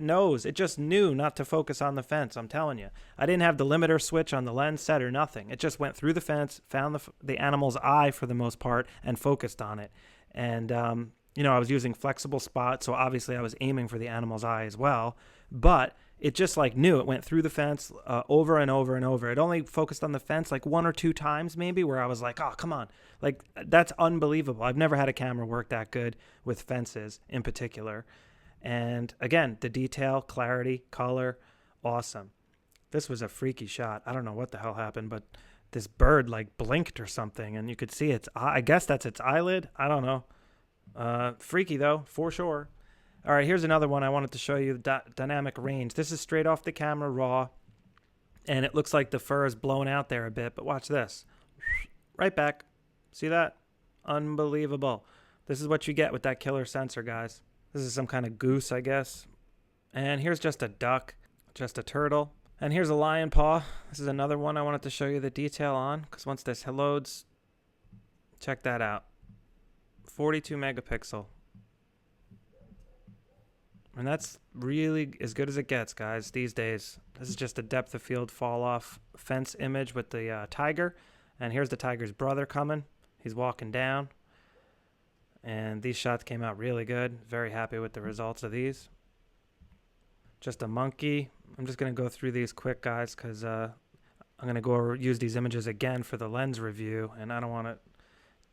just knew not to focus on the fence, I'm telling you. I didn't have the limiter switch on the lens set or nothing. It just went through the fence, found the animal's eye for the most part, and focused on it. And, I was using flexible spot, so obviously I was aiming for the animal's eye as well, but it just like knew. It went through the fence over and over and over. It only focused on the fence like 1 or 2 times maybe where I was like, oh, come on. Like, that's unbelievable. I've never had a camera work that good with fences in particular. And again, the detail, clarity, color, awesome. This was a freaky shot. I don't know what the hell happened, but this bird like blinked or something and you could see its eye. I guess that's its eyelid. I don't know. Freaky though, for sure. All right, here's another one I wanted to show you, the dynamic range. This is straight off the camera, raw, and it looks like the fur is blown out there a bit, but watch this. Right back. See that? Unbelievable. This is what you get with that killer sensor, guys. This is some kind of goose, I guess. And here's just a duck, just a turtle. And here's a lion paw. This is another one I wanted to show you the detail on, because once this loads, check that out. 42 megapixel. And that's really as good as it gets, guys, these days. This is just a depth of field fall off fence image with the tiger. And here's the tiger's brother coming. He's walking down. And these shots came out really good. Very happy with the results of these. Just a monkey. I'm just going to go through these quick, guys, because I'm going to go use these images again for the lens review. And I don't want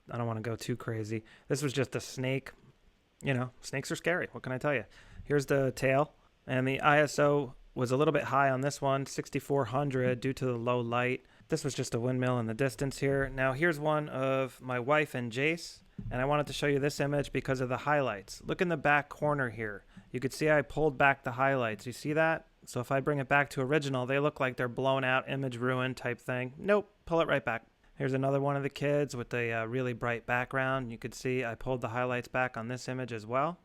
to go too crazy. This was just a snake. Snakes are scary. What can I tell you? Here's the tail, and the ISO was a little bit high on this one, 6400, due to the low light. This was just a windmill in the distance here. Now here's one of my wife and Jace, and I wanted to show you this image because of the highlights. Look in the back corner here. You could see I pulled back the highlights. You see that? So if I bring it back to original, they look like they're blown out, image ruined type thing. Nope, pull it right back. Here's another one of the kids with a really bright background. You could see I pulled the highlights back on this image as well.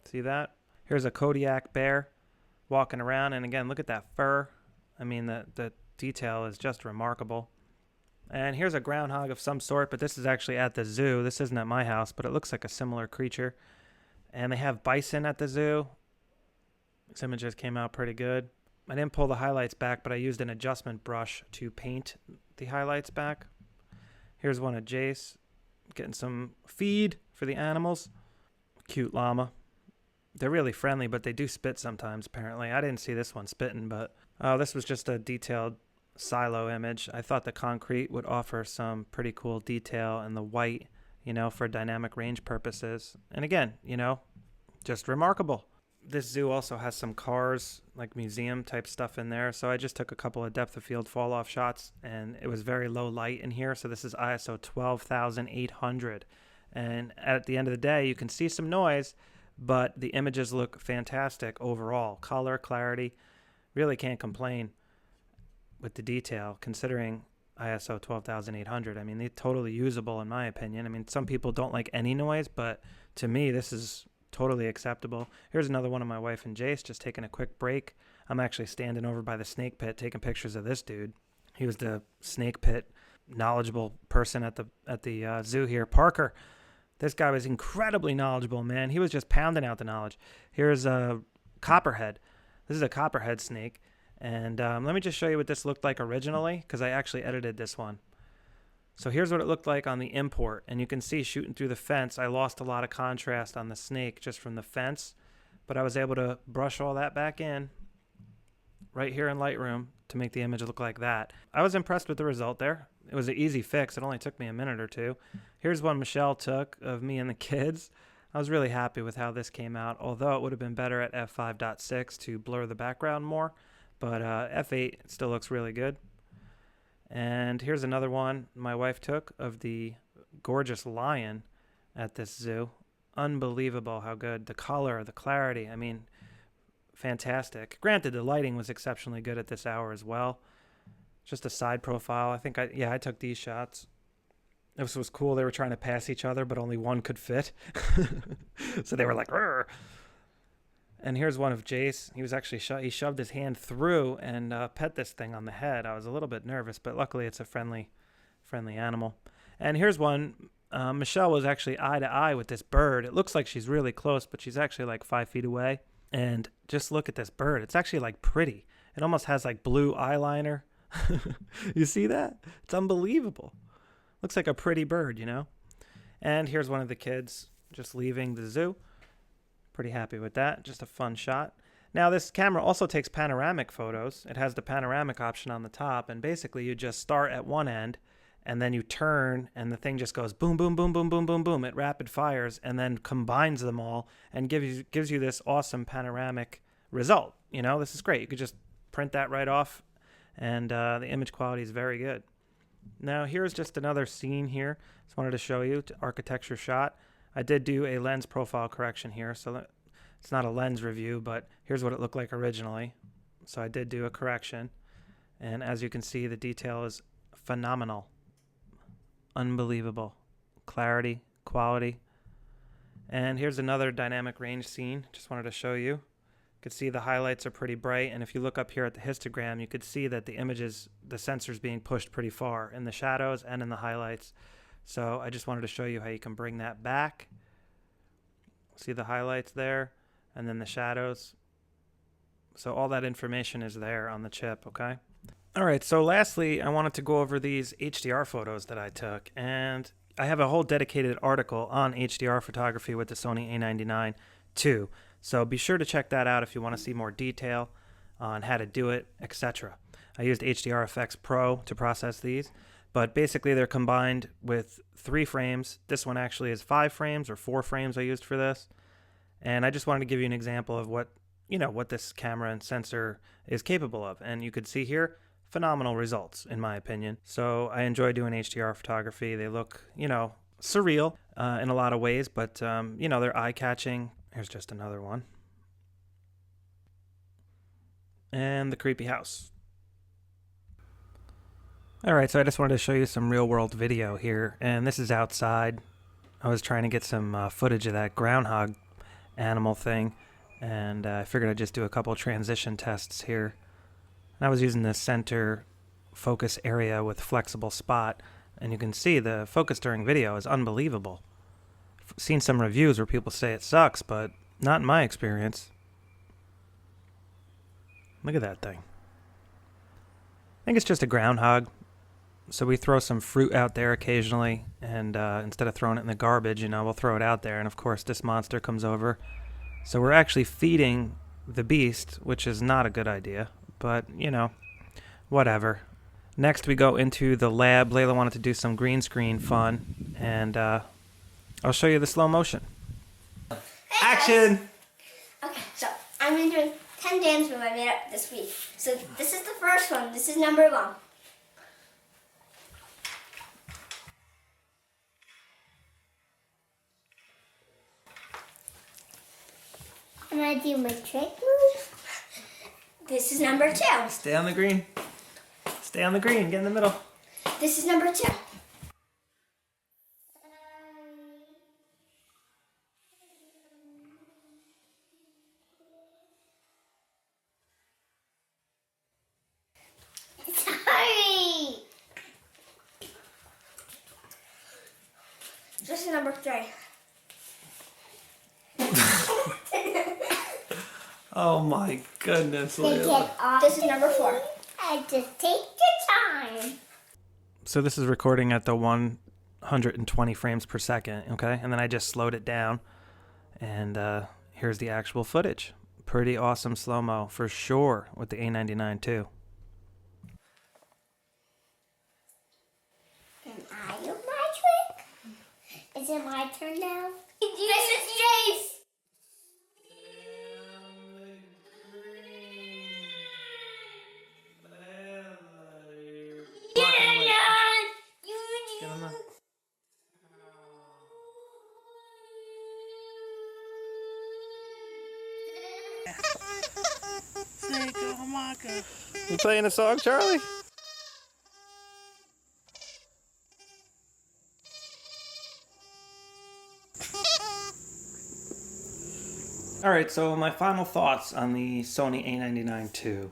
See that? Here's a Kodiak bear walking around. And again, look at that fur. I mean, the detail is just remarkable. And here's a groundhog of some sort, but this is actually at the zoo. This isn't at my house, but it looks like a similar creature. And they have bison at the zoo. This image just came out pretty good. I didn't pull the highlights back, but I used an adjustment brush to paint the highlights back. Here's one of Jace getting some feed for the animals. Cute llama. They're really friendly, but they do spit sometimes, apparently. I didn't see this one spitting, but this was just a detailed silo image. I thought the concrete would offer some pretty cool detail, and the white, for dynamic range purposes. And again, just remarkable. this zoo also has some cars, like museum type stuff in there. So I just took a couple of depth of field fall off shots, and it was very low light in here. So this is ISO 12,800. And at the end of the day, you can see some noise, but the images look fantastic overall. Color, clarity, really can't complain with the detail considering ISO 12,800. I mean, they're totally usable in my opinion. I mean, some people don't like any noise, but to me, this is totally acceptable. Here's another one of my wife and Jace just taking a quick break. I'm actually standing over by the snake pit taking pictures of this dude. He was the snake pit knowledgeable person at the zoo here. Parker. This guy was incredibly knowledgeable, man. He was just pounding out the knowledge. Here's a copperhead. This is a copperhead snake. And let me just show you what this looked like originally, because I actually edited this one. So here's what it looked like on the import. And you can see shooting through the fence, I lost a lot of contrast on the snake just from the fence. But I was able to brush all that back in right here in Lightroom to make the image look like that. I was impressed with the result there. It was an easy fix. It only took me a minute or two. Here's one Michelle took of me and the kids. I was really happy with how this came out, although it would have been better at f5.6 to blur the background more. But f8 still looks really good. And here's another one my wife took of the gorgeous lion at this zoo. Unbelievable how good. The color, the clarity, I mean, fantastic. Granted, the lighting was exceptionally good at this hour as well. Just a side profile. I think I took these shots. This was cool. They were trying to pass each other, but only one could fit. So they were like, "Rrr." And here's one of Jace. He was actually he shoved his hand through and pet this thing on the head. I was a little bit nervous, but luckily it's a friendly animal. And here's one. Michelle was actually eye to eye with this bird. It looks like she's really close, but she's actually like 5 feet away. And just look at this bird. It's actually like pretty. It almost has like blue eyeliner. You see that? It's unbelievable. Looks like a pretty bird, you know? And here's one of the kids just leaving the zoo. Pretty happy with that. Just a fun shot. Now this camera also takes panoramic photos. It has the panoramic option on the top, and basically you just start at one end and then you turn and the thing just goes boom, boom, boom, boom, boom, boom, boom. It rapid fires and then combines them all and gives you this awesome panoramic result. You know, this is great. You could just print that right off, and the image quality is very good. Now here's just another scene here. Just wanted to show you architecture shot. I did do a lens profile correction here, so it's not a lens review, but here's what it looked like originally. So I did do a correction, and as you can see, the detail is phenomenal. Unbelievable. Clarity, quality. And here's another dynamic range scene. Just wanted to show you. You could see the highlights are pretty bright, and if you look up here at the histogram, you could see that the images, the sensor's being pushed pretty far in the shadows and in the highlights. So I just wanted to show you how you can bring that back. See the highlights there, and then the shadows. So all that information is there on the chip, okay? All right, so lastly, I wanted to go over these HDR photos that I took, and I have a whole dedicated article on HDR photography with the Sony A99 too. So be sure to check that out if you want to see more detail on how to do it, etc. I used HDR Effects Pro to process these, but basically they're combined with 3 frames. This one actually is 5 frames or 4 frames I used for this. And I just wanted to give you an example of what this camera and sensor is capable of. And you could see here, phenomenal results in my opinion. So I enjoy doing HDR photography. They look, surreal in a lot of ways, but they're eye-catching. Here's just another one. And the creepy house. All right, so I just wanted to show you some real-world video here, and this is outside. I was trying to get some footage of that groundhog animal thing, and I figured I'd just do a couple transition tests here. And I was using the center focus area with flexible spot, and you can see the focus during video is unbelievable. I've seen some reviews where people say it sucks, but not in my experience. Look at that thing. I think it's just a groundhog. So we throw some fruit out there occasionally, and instead of throwing it in the garbage, we'll throw it out there, and of course this monster comes over. So we're actually feeding the beast, which is not a good idea, but whatever. Next we go into the lab. Layla wanted to do some green screen fun, and I'll show you the slow motion. Hey, action! guys. Okay, so I've been doing 10 dance moves I made up this week. So this is the first one. This is number 1. I'm going to do my trick move. This is number 2. Stay on the green. Stay on the green. Get in the middle. This is number 2. Sorry. This is number 3. Oh my goodness, Layla. This is number 4. I just take your time. So this is recording at the 120 frames per second, okay? And then I just slowed it down. And here's the actual footage. Pretty awesome slow-mo for sure with the A99 too. Can I do my trick? Is it my turn now? This is Jace. You playing a song, Charlie? Alright, so my final thoughts on the Sony A99 II.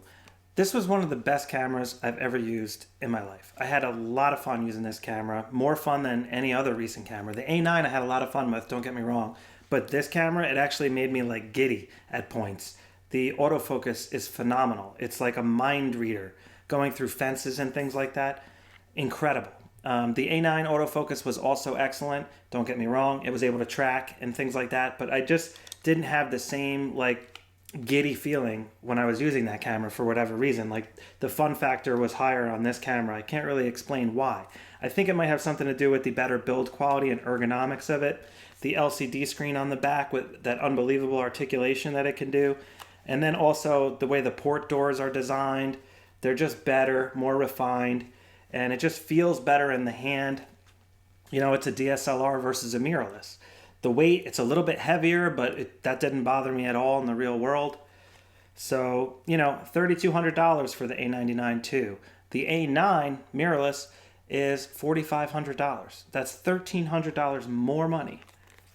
This was one of the best cameras I've ever used in my life. I had a lot of fun using this camera, more fun than any other recent camera. The A9 I had a lot of fun with, don't get me wrong, but this camera, it actually made me like giddy at points. The autofocus is phenomenal. It's like a mind reader going through fences and things like that. Incredible. The A9 autofocus was also excellent. Don't get me wrong. It was able to track and things like that, but I just didn't have the same like giddy feeling when I was using that camera for whatever reason. Like the fun factor was higher on this camera. I can't really explain why. I think it might have something to do with the better build quality and ergonomics of it. The LCD screen on the back with that unbelievable articulation that it can do. And then also the way the port doors are designed. They're just better, more refined, and it just feels better in the hand. You know, it's a DSLR versus a mirrorless. The weight, it's a little bit heavier, but that didn't bother me at all in the real world. So, you know, $3,200 for the A99 II. The A9 mirrorless is $4,500. That's $1,300 more money.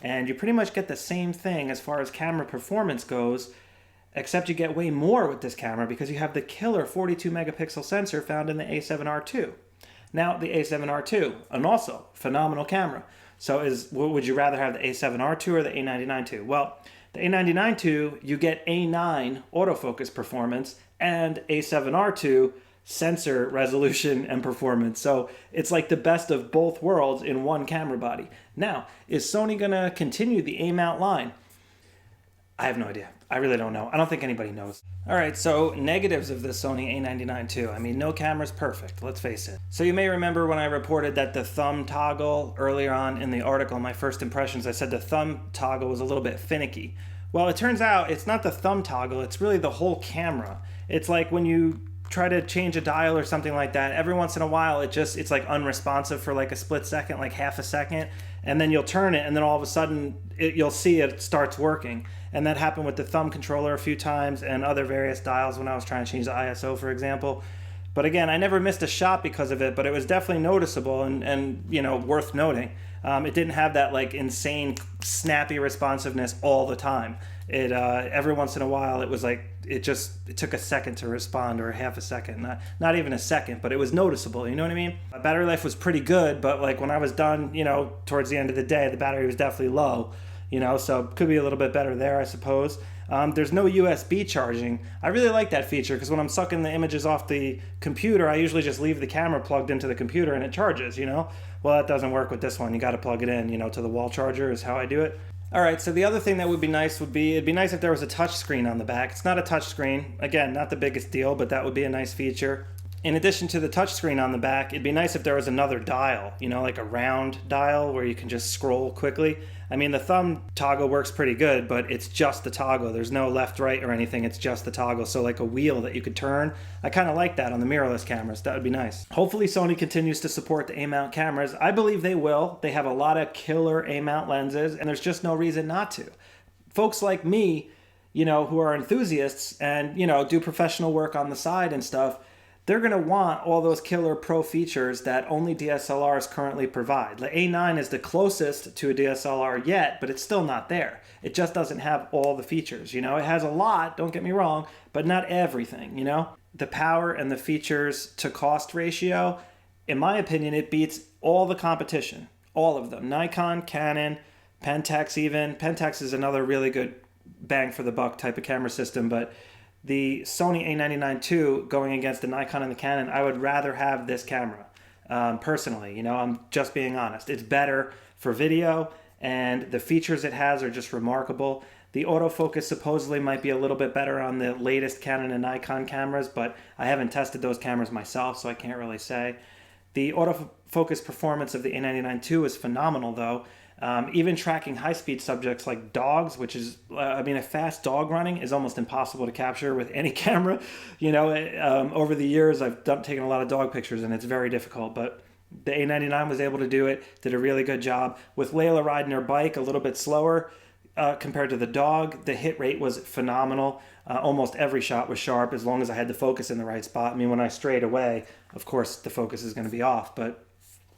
And you pretty much get the same thing as far as camera performance goes, except you get way more with this camera because you have the killer 42 megapixel sensor found in the A7R II. Now, the A7R II, an also phenomenal camera. So would you rather have the A7R II or the A99 II? Well, the A99 II, you get A9 autofocus performance and A7R II sensor resolution and performance. So it's like the best of both worlds in one camera body. Now, is Sony gonna continue the A-mount line? I have no idea. I really don't know. I don't think anybody knows. All right, so negatives of the Sony A99 II. I mean, no camera's perfect, let's face it. So you may remember when I reported that the thumb toggle earlier on in the article, my first impressions, I said the thumb toggle was a little bit finicky. Well, it turns out it's not the thumb toggle, it's really the whole camera. It's like when you try to change a dial or something like that, every once in a while it's like unresponsive for like a split second, like half a second, and then you'll turn it and then all of a sudden you'll see it starts working. And that happened with the thumb controller a few times and other various dials when I was trying to change the ISO, for example. But again, I never missed a shot because of it, but it was definitely noticeable and you know, worth noting. It didn't have that like insane snappy responsiveness all the time. It every once in a while it was like it took a second to respond, or half a second, not even a second, but it was noticeable, you know what I mean? My battery life was pretty good, but like when I was done, you know, towards the end of the day, the battery was definitely low, you know, so could be a little bit better there, I suppose. There's no USB charging. I really like that feature because when I'm sucking the images off the computer, I usually just leave the camera plugged into the computer and it charges, you know? Well, that doesn't work with this one. You got to plug it in, you know, to the wall charger is how I do it. All right, so the other thing that would be nice it'd be nice if there was a touch screen on the back. It's not a touch screen. Again, not the biggest deal, but that would be a nice feature. in addition to the touchscreen on the back, it'd be nice if there was another dial, you know, like a round dial where you can just scroll quickly. I mean, the thumb toggle works pretty good, but it's just the toggle. There's no left, right, or anything. It's just the toggle. So like a wheel that you could turn. I kind of like that on the mirrorless cameras. That would be nice. Hopefully Sony continues to support the A-mount cameras. I believe they will. They have a lot of killer A-mount lenses, and there's just no reason not to. Folks like me, you know, who are enthusiasts and, you know, do professional work on the side and stuff, they're going to want all those killer pro features that only DSLRs currently provide. The A9 is the closest to a DSLR yet, but it's still not there. It just doesn't have all the features, you know? It has a lot, don't get me wrong, but not everything, you know? The power and the features to cost ratio, in my opinion, it beats all the competition. All of them. Nikon, Canon, Pentax even. Pentax is another really good bang for the buck type of camera system, but the Sony A99 II going against the Nikon and the Canon, I would rather have this camera, personally. You know, I'm just being honest. It's better for video, and the features it has are just remarkable. The autofocus supposedly might be a little bit better on the latest Canon and Nikon cameras, but I haven't tested those cameras myself, so I can't really say. The autofocus performance of the A99 II is phenomenal, though. Even tracking high-speed subjects like dogs, which is, a fast dog running is almost impossible to capture with any camera. You know, over the years, I've taken a lot of dog pictures, and it's very difficult. But the A99 was able to do it, did a really good job. With Layla riding her bike a little bit slower compared to the dog, the hit rate was phenomenal. Almost every shot was sharp as long as I had the focus in the right spot. I mean, when I strayed away, of course, the focus is going to be off. But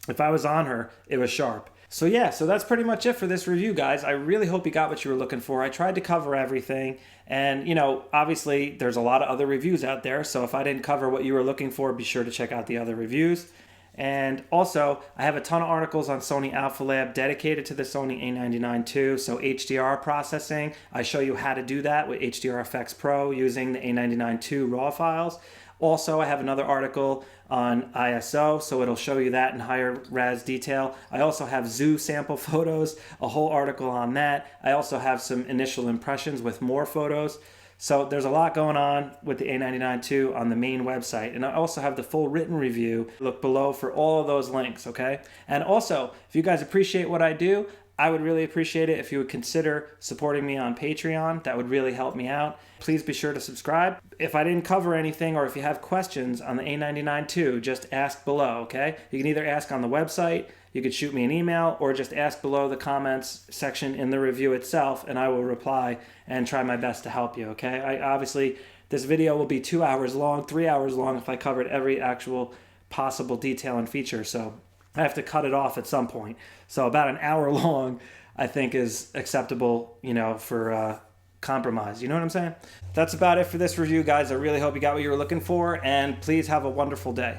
if I was on her, it was sharp. So yeah, so that's pretty much it for this review, guys. I really hope you got what you were looking for. I tried to cover everything. And, you know, obviously there's a lot of other reviews out there. So if I didn't cover what you were looking for, be sure to check out the other reviews. And also, I have a ton of articles on Sony Alpha Lab dedicated to the Sony A99 II. So HDR processing, I show you how to do that with HDRFX Pro using the A99 II RAW files. Also, I have another article on ISO, so it'll show you that in higher res detail. I also have zoo sample photos, a whole article on that. I also have some initial impressions with more photos. So there's a lot going on with the A99 II on the main website. And I also have the full written review. Look below for all of those links, okay? And also, if you guys appreciate what I do, I would really appreciate it if you would consider supporting me on Patreon. That would really help me out. Please be sure to subscribe. If I didn't cover anything or if you have questions on the A99 II, just ask below, okay? You can either ask on the website, you could shoot me an email, or just ask below the comments section in the review itself, and I will reply and try my best to help you, okay? Obviously, this video will be 2 hours long, 3 hours long if I covered every actual possible detail and feature, so I have to cut it off at some point. So about an hour long, I think, is acceptable, you know, for compromise. You know what I'm saying? That's about it for this review, guys. I really hope you got what you were looking for, and please have a wonderful day.